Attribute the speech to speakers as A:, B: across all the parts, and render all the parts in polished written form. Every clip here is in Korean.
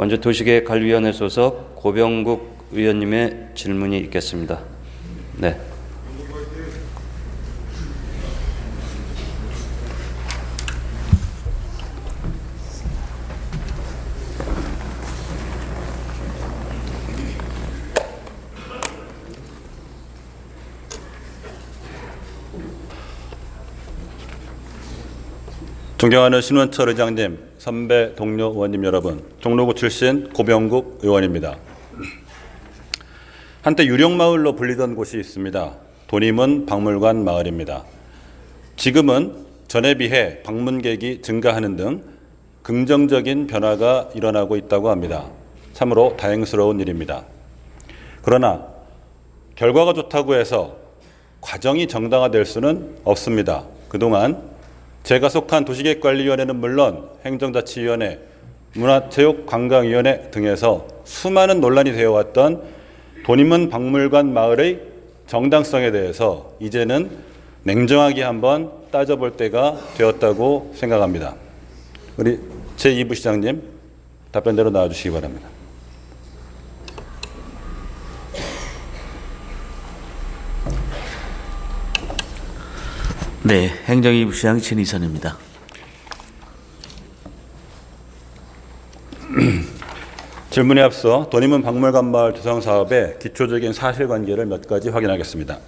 A: 먼저 도시계획관리위원회 소속 고병국 의원님의 질문이 있겠습니다. 네.
B: 존경하는 신원철 의장님, 선배 동료 의원님 여러분, 종로구 출신 고병국 의원입니다. 한때 유령마을로 불리던 곳이 있습니다. 돈이문 박물관 마을입니다. 지금은 전에 비해 방문객이 증가하는 등 긍정적인 변화가 일어나고 있다고 합니다. 참으로 다행스러운 일입니다. 그러나 결과가 좋다고 해서 과정이 정당화될 수는 없습니다. 그동안 제가 속한 도시계획관리위원회는 물론 행정자치위원회, 문화체육관광위원회 등에서 수많은 논란이 되어왔던 돈이문 박물관 마을의 정당성에 대해서 이제는 냉정하게 한번 따져볼 때가 되었다고 생각합니다. 우리 제2부 시장님 답변대로 나와주시기 바랍니다.
C: 네, 행정이부 시장 진희선입니다.
B: 질문에 앞서 돈이문 박물관 마을 조성 사업의 기초적인 사실관계를 몇 가지 확인하겠습니다.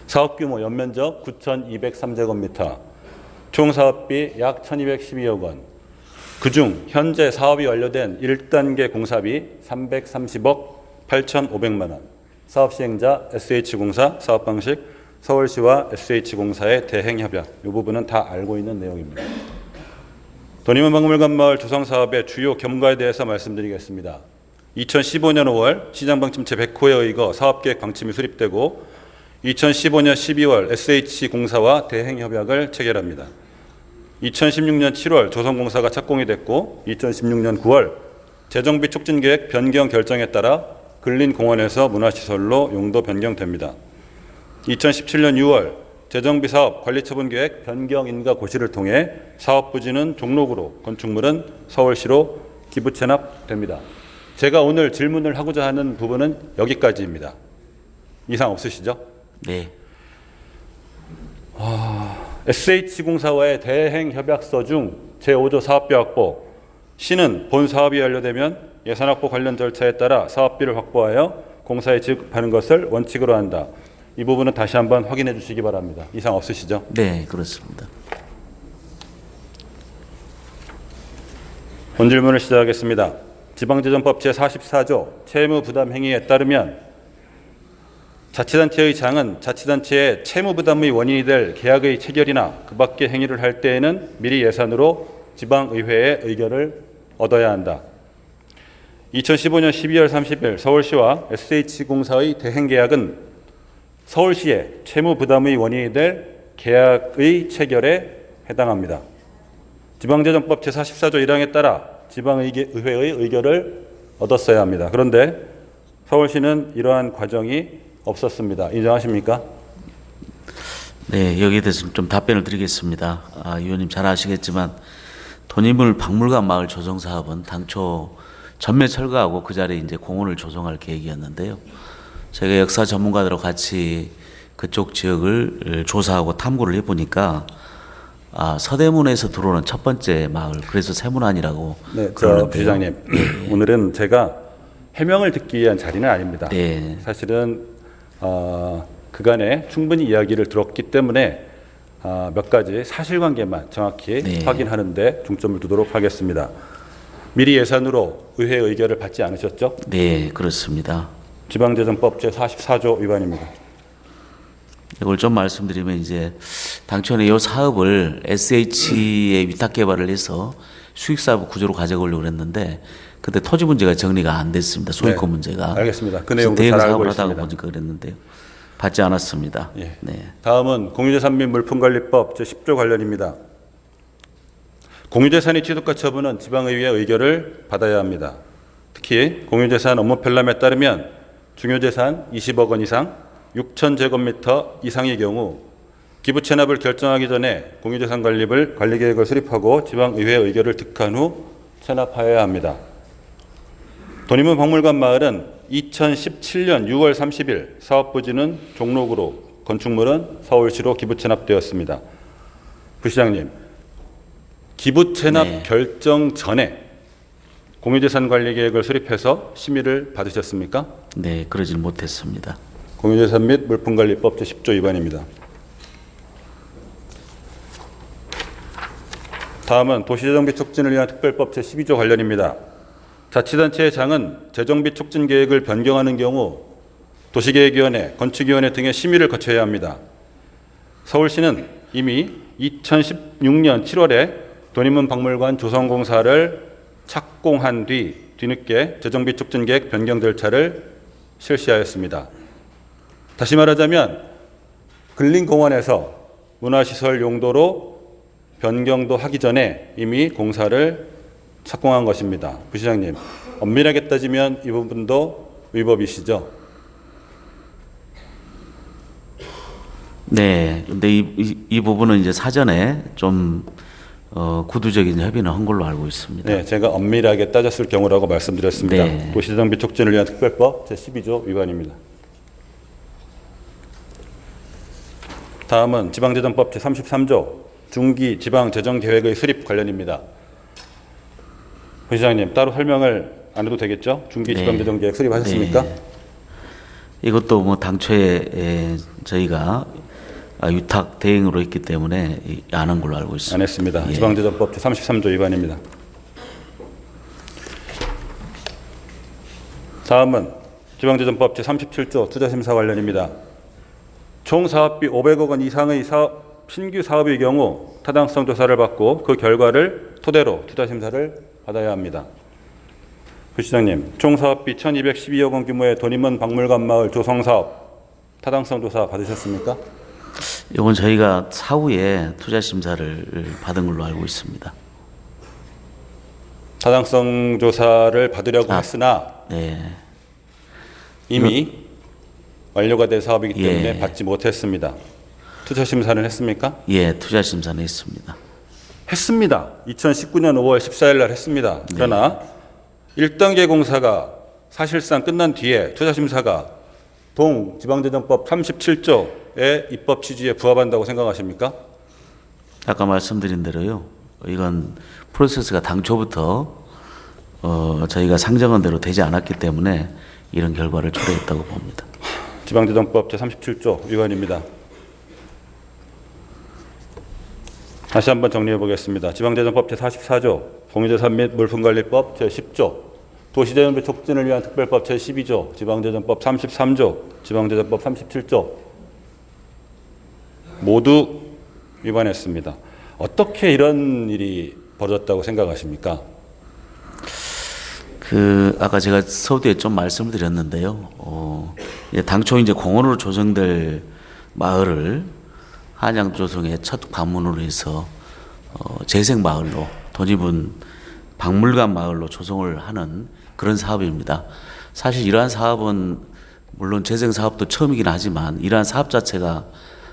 B: 사업 규모 연면적 9,203제곱미터, 총 사업비 약 1,212억 원, 그중 현재 사업이 완료된 1단계 공사비 330억 8,500만 원, 사업 시행자 SH공사, 사업 방식 서울시와 SH공사의 대행협약, 이 부분은 다 알고 있는 내용입니다. 돈이문 박물관 마을 조성 사업의 주요 경과에 대해서 말씀드리겠습니다. 2015년 5월 시장방침 제100호에 의거 사업계획 방침이 수립되고 2015년 12월 SH공사와 대행협약을 체결합니다. 2016년 7월 조성공사가 착공이 됐고 2016년 9월 재정비 촉진계획 변경 결정에 따라 근린공원에서 문화시설로 용도 변경됩니다. 2017년 6월 재정비 사업 관리처분계획 변경 인가 고시를 통해 사업 부지는 종로구로, 건축물은 서울시로 기부 체납됩니다. 제가 오늘 질문을 하고자 하는 부분은 여기까지입니다. 이상 없으시죠?
C: 네.
B: SH공사와의 대행 협약서 중 제5조 사업비 확보, 시는 본 사업이 완료되면 예산 확보 관련 절차에 따라 사업비를 확보하여 공사에 지급하는 것을 원칙으로 한다. 이 부분은 다시 한번 확인해 주시기 바랍니다. 이상 없으시죠?
C: 네, 그렇습니다.
B: 본 질문을 시작하겠습니다. 지방재정법 제44조 채무부담행위에 따르면 자치단체의 장은 자치단체의 채무부담의 원인이 될 계약의 체결이나 그 밖의 행위를 할 때에는 미리 예산으로 지방의회의 의결을 얻어야 한다. 2015년 12월 30일 서울시와 SH공사의 대행계약은 서울시의 채무부담의 원인이 될 계약의 체결에 해당합니다. 지방재정법 제44조 1항에 따라 지방의회의 의결을 얻었어야 합니다. 그런데 서울시는 이러한 과정이 없었습니다. 인정하십니까?
C: 네, 여기에 대해서 좀 답변을 드리겠습니다. 위원님 잘 아시겠지만 돈이문 박물관 마을 조성 사업은 당초 전면 철거하고 그 자리에 이제 공원을 조성할 계획이었는데요. 저희가 역사 전문가들과 같이 그쪽 지역을 조사하고 탐구를 해보니까 서대문에서 들어오는 첫 번째 마을, 그래서 세문안이라고.
B: 네, 저 부시장님,
C: 네.
B: 오늘은 제가 해명을 듣기 위한 자리는 아닙니다.
C: 네.
B: 사실은 그간에 충분히 이야기를 들었기 때문에 몇 가지 사실관계만 정확히
C: 네.
B: 확인하는 데 중점을 두도록 하겠습니다. 미리 예산으로 의회 의결을 받지 않으셨죠?
C: 네, 그렇습니다.
B: 지방재정법 제44조 위반입니다.
C: 이걸 좀 말씀드리면 이제 당초에 이 사업을 SH에 위탁 개발을 해서 수익사업 구조로 가져가려고 했는데 그때 토지 문제가 정리가 안 됐습니다. 소유권
B: 네,
C: 문제가.
B: 알겠습니다. 그 내용도 잘
C: 대형
B: 알고
C: 사업을 하다가
B: 있습니다.
C: 보니까 그랬는데요. 받지 않았습니다.
B: 예.
C: 네.
B: 다음은 공유재산 및 물품관리법 제10조 관련입니다. 공유재산의 취득과 처분은 지방의회의 의결을 받아야 합니다. 특히 공유재산 업무 편람에 따르면 중요재산 20억 원 이상 6,000제곱미터 이상의 경우 기부 체납을 결정하기 전에 공유재산 관리계획을 수립하고 지방의회 의결을 득한 후 체납하여야 합니다. 돈인문 박물관 마을은 2017년 6월 30일 사업 부지는 종로구로, 건축물은 서울시로 기부 체납되었습니다. 부시장님, 기부 체납
C: 네.
B: 결정 전에 공유재산 관리 계획을 수립해서 심의를 받으셨습니까?
C: 네, 그러질 못했습니다.
B: 공유재산 및 물품관리법 제10조 위반입니다. 다음은 도시재정비 촉진을 위한 특별법 제12조 관련입니다. 자치단체의 장은 재정비 촉진 계획을 변경하는 경우 도시계획위원회, 건축위원회 등의 심의를 거쳐야 합니다. 서울시는 이미 2016년 7월에 돈인문 박물관 조성공사를 착공한 뒤 뒤늦게 재정비 촉진 계획 변경 절차를 실시하였습니다. 다시 말하자면 근린공원에서 문화시설 용도로 변경도 하기 전에 이미 공사를 착공한 것입니다. 부시장님, 엄밀하게 따지면 이 부분도 위법이시죠?
C: 네, 근데 이 부분은 이제 사전에 좀 구두적인 협의는 한 걸로 알고 있습니다.
B: 네, 제가 엄밀하게 따졌을 경우라고 말씀드렸습니다.
C: 네.
B: 도시재정비 촉진을 위한 특별법 제12조 위반입니다. 다음은 지방재정법 제33조 중기 지방재정계획의 수립 관련입니다. 부시장님, 따로 설명을 안 해도 되겠죠? 중기
C: 네.
B: 지방재정계획 수립하셨습니까?
C: 네. 이것도 뭐 당초에 저희가 유탁 대행으로 있기 때문에 안 한 걸로 알고 있습니다.
B: 안 했습니다.
C: 예.
B: 지방재정법 제33조 위반입니다. 다음은 지방재정법 제37조 투자심사 관련입니다. 총 사업비 500억 원 이상의 신규 사업의 경우 타당성 조사를 받고 그 결과를 토대로 투자심사를 받아야 합니다. 부시장님, 총 사업비 1212억 원 규모의 돈인문 박물관 마을 조성 사업 타당성 조사 받으셨습니까?
C: 이건 저희가 사후에 투자 심사를 받은 걸로 알고 있습니다.
B: 타당성 조사를 받으려고 했으나
C: 네.
B: 이미 완료가 된 사업이기 때문에
C: 예.
B: 받지 못했습니다. 투자 심사는 했습니까?
C: 예, 투자 심사는 했습니다.
B: 했습니다. 2019년 5월 14일 날 했습니다. 그러나 1단계 공사가 사실상 끝난 뒤에 투자 심사가 지방재정법 37조의 입법 취지에 부합한다고 생각하십니까?
C: 아까 말씀드린 대로요. 이건 프로세스가 당초부터 저희가 상정한 대로 되지 않았기 때문에 이런 결과를 초래했다고 봅니다.
B: 지방재정법 제37조 위반입니다. 다시 한번 정리해 보겠습니다. 지방재정법 제44조, 공유재산 및 물품관리법 제10조, 도시재정비 촉진을 위한 특별법 제12조, 지방재정법 33조, 지방재정법 37조 모두 위반했습니다. 어떻게 이런 일이 벌어졌다고 생각하십니까?
C: 아까 제가 서두에 좀 말씀을 드렸는데요. 당초 이제 공원으로 조성될 마을을 한양 조성의 첫 관문으로 해서 재생 마을로 돈인문 박물관 마을로 조성을 하는 그런 사업입니다. 사실 이러한 사업은 물론 재생 사업도 처음이긴 하지만 이러한 사업 자체가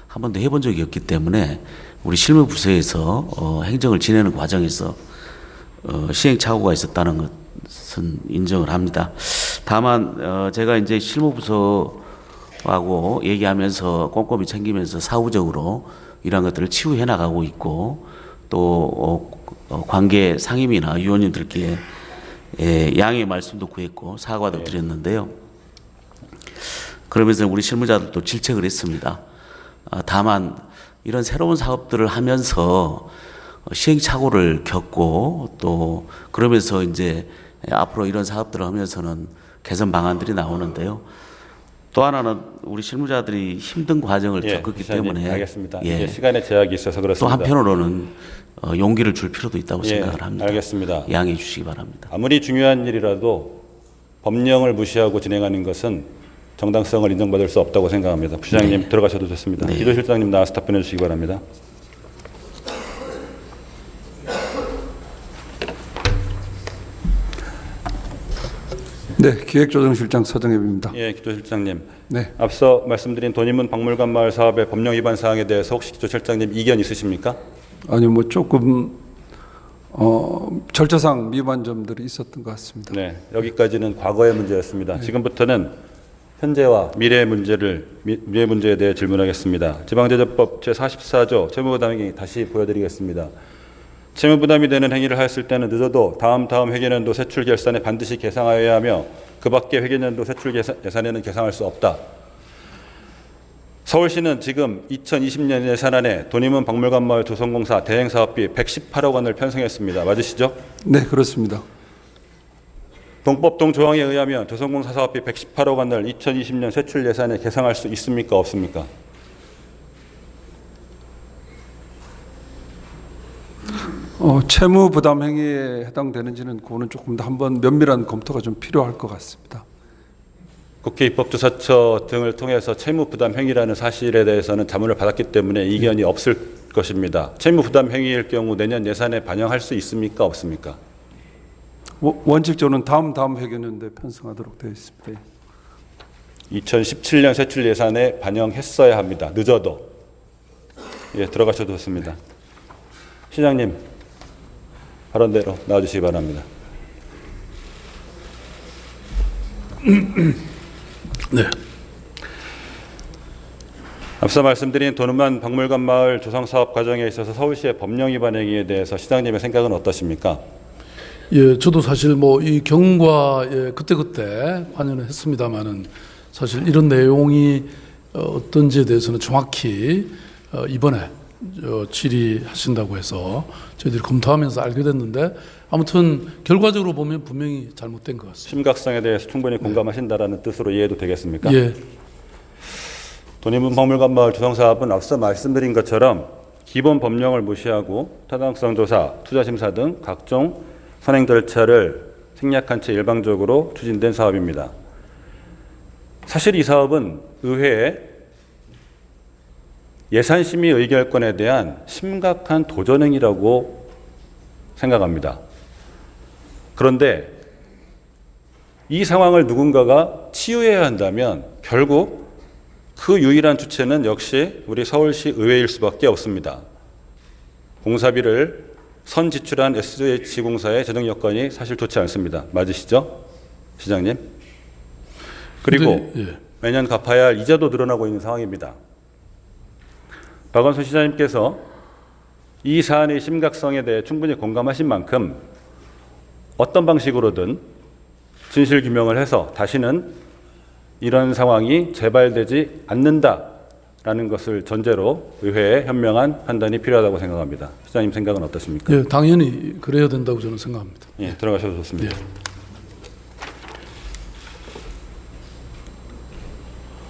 C: 한 번도 해본 적이 없기 때문에 우리 실무부서에서 행정을 지내는 과정에서 시행착오가 있었다는 것은 인정을 합니다. 다만 제가 이제 실무부서하고 얘기하면서 꼼꼼히 챙기면서 사후적으로 이러한 것들을 치유해 나가고 있고 또 관계 상임이나 위원님들께 양해 말씀도 구했고 사과도 드렸는데요. 그러면서 우리 실무자들도 질책을 했습니다. 다만 이런 새로운 사업들을 하면서 시행착오를 겪고 또 그러면서 이제 앞으로 이런 사업들을 하면서는 개선 방안들이 나오는데요. 또 하나는 우리 실무자들이 힘든 과정을 겪었기 때문에
B: 알겠습니다. 이게 시간의 제약이 있어서
C: 또
B: 그렇습니다.
C: 한편으로는 용기를 줄 필요도 있다고 생각을 합니다.
B: 알겠습니다.
C: 양해해 주시기 바랍니다.
B: 아무리 중요한 일이라도 법령을 무시하고 진행하는 것은 정당성을 인정받을 수 없다고 생각합니다. 부시장님 들어가셔도 좋습니다.
C: 네.
B: 기조실장님 나와서 답변해 주시기 바랍니다.
D: 네, 기획조정실장 서정엽입니다.
B: 예, 기조실장님.
D: 네,
B: 앞서 말씀드린 돈인문 박물관 마을 사업의 법령 위반 사항에 대해서 혹시 기조실장님 이견 있으십니까?
D: 아니 뭐 조금 절차상 미흡한 점들이 있었던 것 같습니다.
B: 네, 여기까지는 과거의 문제였습니다. 지금부터는 현재와 미래의 미래 문제에 대해 질문하겠습니다. 지방제조법 제44조 채무부담행위 다시 보여드리겠습니다. 채무부담이 되는 행위를 하였을 때는 늦어도 다음 회계년도 세출 결산에 반드시 계상하여야 하며 그 밖의 회계년도 세출 예산에는 계상할 수 없다. 서울시는 지금 2020년 예산안에 돈이문 박물관마을 조성공사 대행사업비 118억 원을 편성했습니다. 맞으시죠?
D: 네, 그렇습니다.
B: 동법동 조항에 의하면 조성공사 사업비 118억 원을 2020년 세출 예산에 계상할 수 있습니까? 없습니까?
D: 채무 부담 행위에 해당되는지는 그거는 조금 더 한번 면밀한 검토가 좀 필요할 것 같습니다.
B: 국회 입법조사처 등을 통해서 채무부담 행위라는 사실에 대해서는 자문을 받았기 때문에 이견이 없을 것입니다. 채무부담 행위일 경우 내년 예산에 반영할 수 있습니까? 없습니까?
D: 원칙적으로는 다음 회계년도에 편성하도록 되어 있습니다.
B: 2017년 세출 예산에 반영했어야 합니다. 늦어도. 예, 들어가셔도 좋습니다. 시장님, 발언대로 나와주시기 바랍니다.
E: 네.
B: 앞서 말씀드린 도누만 박물관 마을 조성 사업 과정에 있어서 서울시의 법령 위반 행위에 대해서 시장님의 생각은 어떠십니까?
E: 예, 저도 사실 뭐 이 경과에 그때그때 관여는 했습니다만은 사실 이런 내용이 어떤지에 대해서는 정확히 이번에 질의하신다고 해서 저희들이 검토하면서 알게 됐는데 아무튼 결과적으로 보면 분명히 잘못된 것 같습니다.
B: 심각성에 대해서 충분히 공감하신다라는 뜻으로 이해도 되겠습니까?
E: 예.
B: 돈이문 박물관 마을 조성 사업은 앞서 말씀드린 것처럼 기본 법령을 무시하고 타당성 조사, 투자 심사 등 각종 선행 절차를 생략한 채 일방적으로 추진된 사업입니다. 사실 이 사업은 의회에 예산심의 의결권에 대한 심각한 도전행위라고 생각합니다. 그런데 이 상황을 누군가가 치유해야 한다면 결국 그 유일한 주체는 역시 우리 서울시 의회일 수밖에 없습니다. 공사비를 선지출한 SH공사의 재정 여건이 사실 좋지 않습니다. 맞으시죠? 시장님? 그리고
E: 근데, 예.
B: 매년 갚아야 할 이자도 늘어나고 있는 상황입니다. 박원순 시장님께서 이 사안의 심각성에 대해 충분히 공감하신 만큼 어떤 방식으로든 진실 규명을 해서 다시는 이런 상황이 재발되지 않는다라는 것을 전제로 의회의 현명한 판단이 필요하다고 생각합니다. 시장님 생각은 어떠십니까?
E: 예, 당연히 그래야 된다고 저는 생각합니다.
B: 예, 들어가셔도 좋습니다.
E: 예.